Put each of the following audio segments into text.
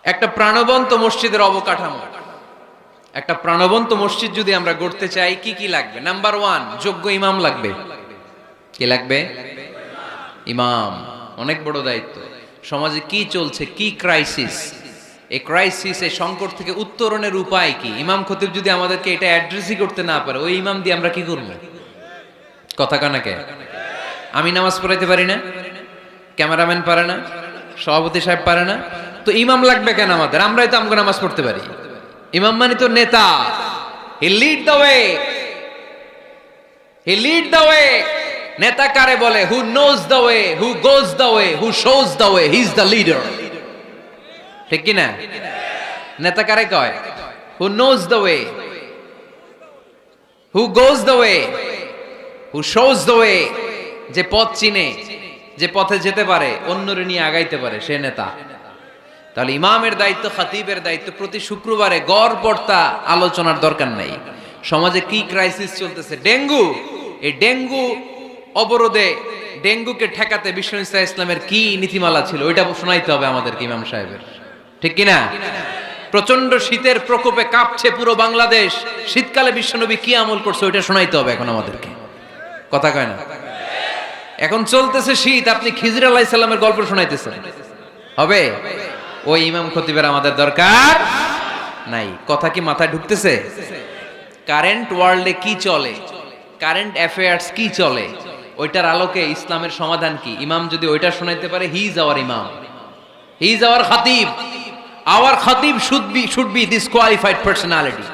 একটা প্রাণবন্ত মসজিদের অবকাঠামো, একটা প্রাণবন্ত মসজিদ যদি আমরা গড়তে চাই কি কি লাগবে? নাম্বার 1, যোগ্য ইমাম লাগবে। কি লাগবে? ইমাম। অনেক বড় দায়িত্ব। সমাজে কি চলছে, কি ক্রাইসিস, এই ক্রাইসিস, এই সংকট থেকে উত্তরণের উপায় কি? ইমাম খতিব যদি আমাদেরকে এটা অ্যাড্রেসই করতে না পারে, ওই ইমাম দিয়ে আমরা কি করব? কথা কানাকে আমি নামাজ পড়াইতে পারি না, ক্যামেরাম্যান পারে না, সভাপতি সাহেব পারে না, তো ইমাম লাগবে কেন আমাদের? আমরাই তো আমগো নামাজ পড়তে পারি। ইমাম মানে তো নেতা। He lead the way, he lead the way. নেতা কারে বলে? Who knows the way, who goes the way, who shows the way, he is the leader. ঠিক কি না? নেতা কারে কয়? Who knows the way, who goes the way, who shows the way. যে পথ চিনে, যে পথে যেতে পারে, অন্যরে নিয়ে আগাইতে পারে, সে নেতা। তাহলে ইমামের দায়িত্ব, খতিবের দায়িত্ব প্রতি শুক্রবারে গড় পড়তা আলোচনার দরকার নাই। সমাজে কি ক্রাইসিস চলতেছে? ডেঙ্গু। এই ডেঙ্গু অবরোধে, ডেঙ্গুকে ঠেকাতে বিষ্ণু ইসলামের কি নীতিমালা ছিল, ওইটা শোনাইতে হবে আমাদেরকে ইমাম সাহেবের। ঠিক কিনা? প্রচন্ড শীতের প্রকোপে কাঁপছে পুরো বাংলাদেশ, শীতকালে বিশ্বনবী কি আমল করছে ওইটা শোনাইতে হবে এখন আমাদেরকে। কথা কয় না? এখন চলতেছে শীত, আপনি খিজির আলাইহিস সালামের গল্প শোনাইতেছেন, হবে? ওই ইমাম খতিবের আমাদের দরকার নাই। কথা কি মাথায় ঢুকতেছে? কারেন্ট ওয়ার্ল্ডে কি চলে, কারেন্ট অ্যাফেয়ার্স কি চলে, ওইটার আলোকে ইসলামের সমাধান কি, ইমাম যদি ওইটা শোনাইতে পারে, হি ইজ আওয়ার ইমাম, হি ইজ আওয়ার খতিব। আওয়ার খতিব should be this qualified personality.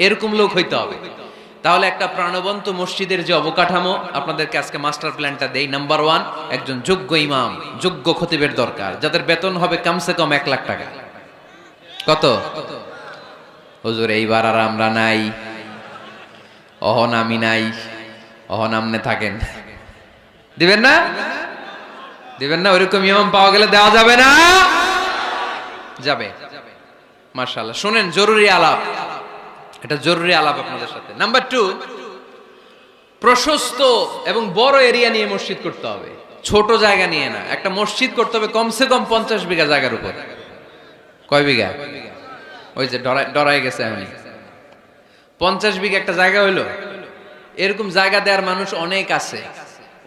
এরকম লোক হইতে হবে। তাহলে একটা প্রাণবন্ত মসজিদের যে অবকাঠামো, আপনাদেরকে আজকে মাস্টার প্ল্যানটা দেই। নাম্বার 1, একজন যোগ্য ইমাম, যোগ্য খতিবের দরকার, যাদের বেতন হবে কমসে কম 1 লাখ টাকা। কত? হুজুর এইবার আর আমরা নাই, অহন আমি নাই, অহন আমনে থাকেন। দিবেন না? দিবেন না? ওইরকম ইমাম পাওয়া গেলে দেওয়া যাবে না? যাবে। মাশাআল্লাহ। শুনেন, জরুরি আলাপ, এটা জরুরি আলাপ আপনাদের সাথে। নাম্বার 2, প্রশস্ত এবং বড় এরিয়া নিয়ে মসজিদ করতে হবে, ছোট জায়গা নিয়ে না। একটা মসজিদ করতে হবে কমসে কম 50 বিঘা জায়গার উপর। কয় বিঘা? ওই যে ডরাই গেছে আমি। 50 বিঘা একটা জায়গা হইলো। এরকম জায়গা দেওয়ার মানুষ অনেক আছে।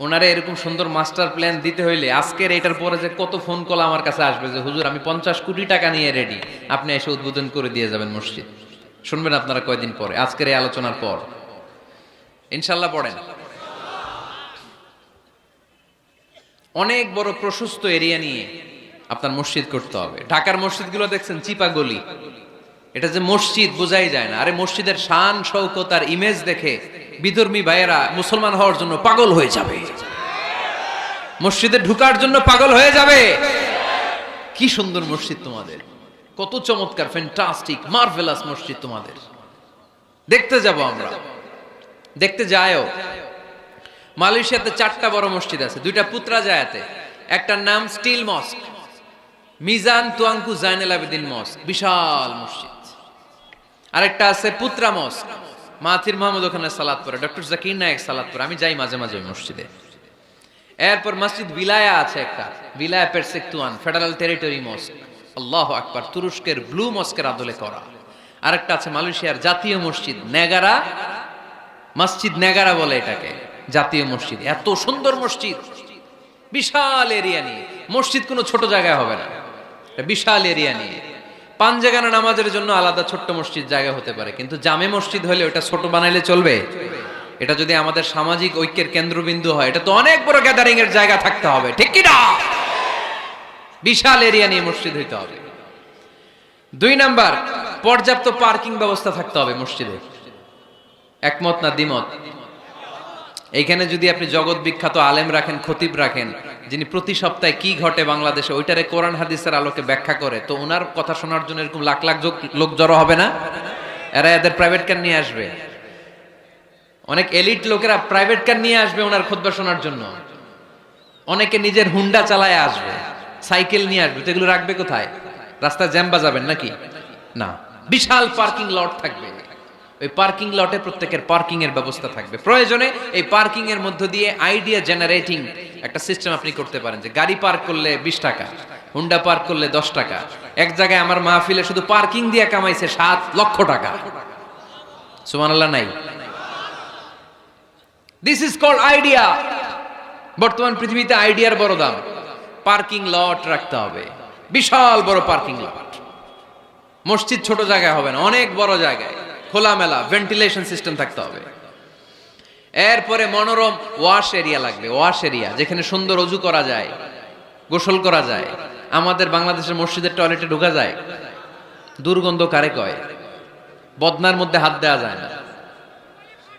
ওনারে এরকম সুন্দর মাস্টার প্ল্যান দিতে হইলে আজকের এটার পরে যে কত ফোন কল আমার কাছে আসবে যে হুজুর আমি 50 কোটি টাকা নিয়ে রেডি, আপনি এসে উদ্বোধন করে দিয়ে যাবেন মসজিদ। শুনবেন আপনারা কয়দিন পরে, আজকের এই আলোচনার পর ইনশাল্লাহ। পড়েন, অনেক বড় প্রশস্ত এরিয়া নিয়ে আপনার মসজিদ করতে হবে। ঢাকার মসজিদগুলো দেখছেন চিপা গলি, এটা যে মসজিদ বোঝাই যায় না। আরে মসজিদের শান শৌকত আর ইমেজ দেখে বিধর্মী ভাইয়েরা মুসলমান হওয়ার জন্য পাগল হয়ে যাবে, মসজিদে ঢুকার জন্য পাগল হয়ে যাবে। কি সুন্দর মসজিদ তোমাদের, কত চমৎকার, ফ্যান্টাস্টিক, মার্ভেলাস মসজিদ তোমাদের। দেখতে যাব আমরা, দেখতে যায়ও। মালয়েশিয়াতে 4টা বড় মসজিদ আছে, 2টা পুত্রাজায়াতে। একটার নাম স্টিল মস্ক, মিজান তুয়াঙ্কু জাইনুল আবেদিন মস্ক, বিশাল মসজিদ। আরেকটা আছে পুত্রা মস্ক, মাহাথির মোহাম্মদ ওখানে সালাত পড়ে, ডক্টর জাকির নায়েক সালাত পড়ে, আমি যাই মাঝে মাঝে মসজিদে। এরপর মসজিদ বিলায়া আছে একটা, বিলায়া পেরসেকতুয়ান ফেডারেল টেরিটরি মস্ক, আল্লাহু আকবার, তুরস্কের ব্লু মস্কের আদলে করা। আরেকটা আছে মালয়েশিয়ার জাতীয় মসজিদ নেগারা, মসজিদ নেগারা বলে এটাকে, জাতীয় মসজিদ। এত সুন্দর মসজিদ, বিশাল এরিয়া নিয়ে। মসজিদ কোনো ছোট জায়গায় হবে না, বিশাল এরিয়া নিয়ে। 5 জায়গানা নামাজের জন্য আলাদা ছোট্ট মসজিদ জায়গা হতে পারে, কিন্তু জামে মসজিদ হলে ওটা ছোট বানাইলে চলবে? এটা যদি আমাদের সামাজিক ঐক্যের কেন্দ্রবিন্দু হয়, এটা তো অনেক বড় গ্যাদারিং এর জায়গা থাকতে হবে, ঠিক কি না? বিশাল এরিয়া নিয়ে মসজিদ হইতে হবে। 2 নাম্বার, পর্যাপ্ত পার্কিং ব্যবস্থা থাকতে হবে মসজিদে। একমত না দ্বিমত? এইখানে যদি আপনি জগৎ বিখ্যাত আলেম রাখেন, খতিব রাখেন, যিনি প্রতি সপ্তাহে কি ঘটে বাংলাদেশে ওইটারে কোরআন হাদিসের আলোকে ব্যাখ্যা করে, তো ওনার কথা শোনার জন্য এরকম লাখ লাখ লোক জড়ো হবে না? এরা এদের প্রাইভেট কার নিয়ে আসবে, অনেক এলিট লোকেরা প্রাইভেট কার নিয়ে আসবে ওনার খুতবা শোনার জন্য। অনেকে নিজের হুন্ডা চালায় আসবে, সাইকেল নিয়ে আসবে, তো এগুলো রাখবে কোথায়? রাস্তায় জ্যাম বাজাবেন নাকি? না, বিশাল পার্কিং লট থাকবে। ওই পার্কিং লটে প্রত্যেকের পার্কিং এর ব্যবস্থা থাকবে। প্রয়োজনে এই পার্কিং এর মধ্য দিয়ে আইডিয়া জেনারেটিং একটা সিস্টেম আপনি করতে পারেন, যে গাড়ি পার্ক করলে 20 টাকা, হুন্ডা পার্ক করলে 10 টাকা। এক জায়গায় আমার মাহফিলে শুধু পার্কিং দিয়ে কামাইছে 7 লক্ষ টাকা। সুবহানাল্লাহ নাই? This is called idea. বর্তমান পৃথিবীতে আইডিয়ার বড় দাম। পার্কিং লট রাখতে হবে, বিশাল বড় পার্কিং লট। মসজিদ ছোট জায়গায় হবে না, অনেক বড় জায়গায় খোলামেলা ভেন্টিলেশন সিস্টেম থাকতে হবে। এরপরে মনোরম ওয়াশ এরিয়া লাগবে, ওয়াশ এরিয়া যেখানে সুন্দর অজু করা যায়, গোসল করা যায়। আমাদের বাংলাদেশের মসজিদের টয়লেটে ঢোকা যায়, দুর্গন্ধ কারে কয়? বদনার মধ্যে হাত দেওয়া যায় না,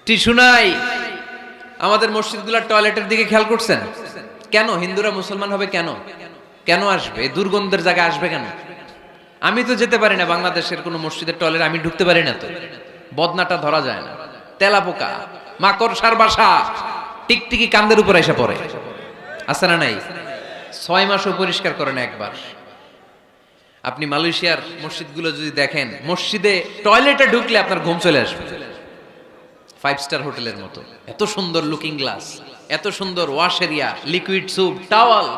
টিস্যু নাই। আমাদের মসজিদগুলোর টয়লেটের দিকে খেয়াল করছেন? কেন হিন্দুরা মুসলমান হবে? কেন কেন আসবে? এই দুর্গন্ধের জায়গায় আসবে কেন? আমি তো যেতে পারি না বাংলাদেশের কোন মসজিদের টয়লেট, আমি ঢুকতে পারি না। তো বদনাটা ধরা যায় না, তেলাপোকা মাকড়সার বাসা, টিকটিকি কান্দের উপর এসে পড়ে, আছে না নাই? 6 মাসও পরিষ্কার করে না একবার। আপনি মালয়েশিয়ার মসজিদগুলো যদি দেখেন, মসজিদে টয়লেটে ঢুকলে আপনার ঘুম চলে আসবে, 5 স্টার হোটেলের মতো। এত সুন্দর লুকিং গ্লাস, এত সুন্দর wash area, liquid soup, towel.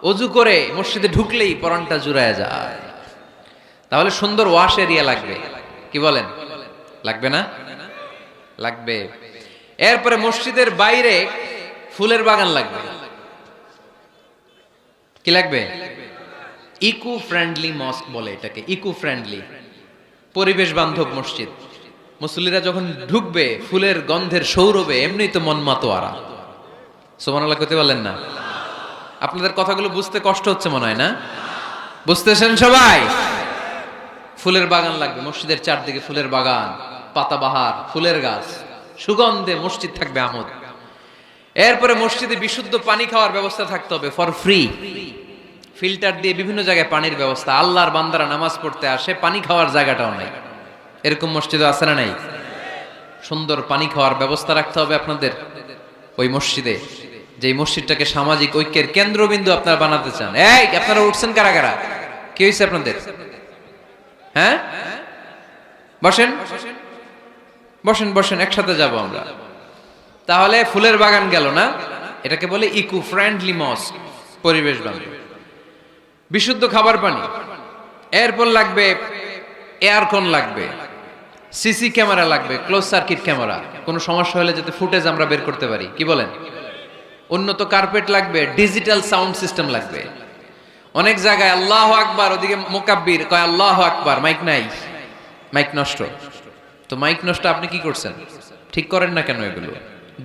অজু করে মসজিদে ঢুকলেই পরানটা জুড়ায় যায়। তাহলে সুন্দর ওয়াশ এরিয়া লাগবে, কি বলেন? লাগবে না? লাগবে। এরপরে মসজিদের বাইরে ফুলের বাগান লাগবে। কি লাগবে? ইকো ফ্রেন্ডলি মস্ক বলে এটাকে, ইকো ফ্রেন্ডলি, পরিবেশ বান্ধব মসজিদ। মুসল্লিরা যখন ঢুকবে ফুলের গন্ধের সৌরভে এমনি তো মন মাতোয়ারা। সুবহানাল্লাহ কইতে বলেন না? আপনাদের কথাগুলো বুঝতে কষ্ট হচ্ছে মনে হয় না? বুঝতেছেন সবাই? ফুলের বাগান লাগবে মসজিদের চারদিকে, ফুলের বাগান, পাতাবাহার, ফুলের গাছ, সুগন্ধে মসজিদ থাকবে আমোদ। এরপরে মসজিদে বিশুদ্ধ পানি খাওয়ার ব্যবস্থা থাকতে হবে, ফর ফ্রি। ফিল্টার দিয়ে বিভিন্ন জায়গায় পানির ব্যবস্থা। আল্লাহর বান্দারা নামাজ পড়তে আসে, পানি খাওয়ার জায়গাটাও নাই। এরকম মসজিদও আছে না নাই? সুন্দর পানি খাওয়ার ব্যবস্থা রাখতে হবে আপনাদের ওই মসজিদে, যে মসজিদটাকে সামাজিক ঐক্যের কেন্দ্রবিন্দু আপনারা বানাতে চান। এই আপনারা উঠছেন কারা কারা? কি হয়েছে আপনাদের? হ্যাঁ, বসেন বসেন বসেন, একসাথে যাব আমরা। তাহলে ফুলের বাগান গেল না, এটাকে বলে ইকো ফ্রেন্ডলি মস্ক, পরিবেশ বান্ধব। বিশুদ্ধ খাবার পানি। এরপর লাগবে এয়ারকন লাগবে, সিসি ক্যামেরা লাগবে, ক্লোজ সার্কিট ক্যামেরা, কোনো সমস্যা হলে যাতে ফুটেজ আমরা বের করতে পারি, কি বলেন? উন্নত কার্পেট লাগবে, ডিজিটাল সাউন্ড সিস্টেম লাগবে। অনেক জায়গায় আল্লাহু আকবার, ওদিকে মুকাব্বির কয় আল্লাহু আকবার, মাইক নাই, মাইক নষ্ট। তো মাইক নষ্ট, আপনি কি করছেন? ঠিক করেন না কেন এগুলো?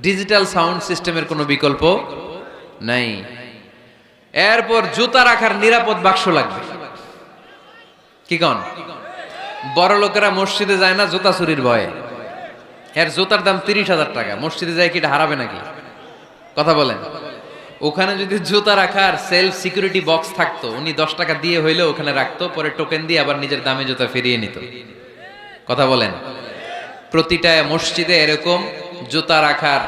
ডিজিটাল সাউন্ড সিস্টেমের কোনো বিকল্প নাই। এরপর জুতা রাখার নিরাপদ বাক্স লাগবে। কি কন? বড় লোকেরা মসজিদে যায় না জুতা চুরির ভয়ে। এর জুতার দাম 30,000 টাকা, মসজিদে যায় কি এটা হারাবে নাকি? কথা বলেন। ওখানে যদি জুতা রাখার সেলফ সিকিউরিটি বক্স থাকতো, উনি 10 টাকা দিয়ে হইলে ওখানে রাখতো, পরে টোকেন দিয়ে আবার নিজের দামে জুতা ফিরিয়ে নিত। কথা বলেন। প্রতিটা মসজিদে এরকম জুতা রাখার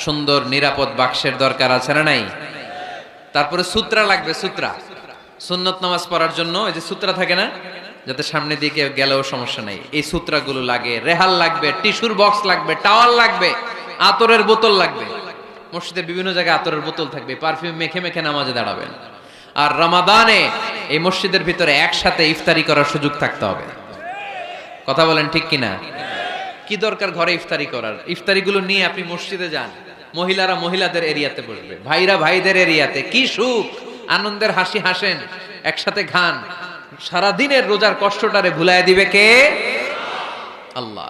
সুন্দর নিরাপদ বাক্সের দরকার আছে না নাই? তারপরে সূত্রা লাগবে, সূত্রা সুন্নত নামাজ পড়ার জন্য এই যে সূত্রা থাকে না, যাতে সামনে দিকে গেলেও সমস্যা নাই, এই সূত্রাগুলো লাগে। রেহাল লাগবে, টিস্যুর বক্স লাগবে, টাওয়াল লাগবে, আতরের বোতল লাগবে। মসজিদের বিভিন্ন জায়গায় আতরের বোতল থাকবে, পারফিউম মেখে মেখে নামাজে দাঁড়াবেন। আর রমাদানে এই মসজিদের ভিতরে একসাথে ইফতারি করার সুযোগ থাকতে হবে। কথা বলেন ঠিক কিনা? কি দরকার ঘরে ইফতারি করার? ইফতারিগুলো নিয়ে আপনি মসজিদে যান, মহিলারা মহিলাদের এরিয়াতে বসবে, ভাইরা ভাইদের এরিয়াতে। কি সুখ, আনন্দের হাসি হাসেন, একসাথে খান। সারাদিনের রোজার কষ্টটারে ভুলায় দিবে কে? আল্লাহ।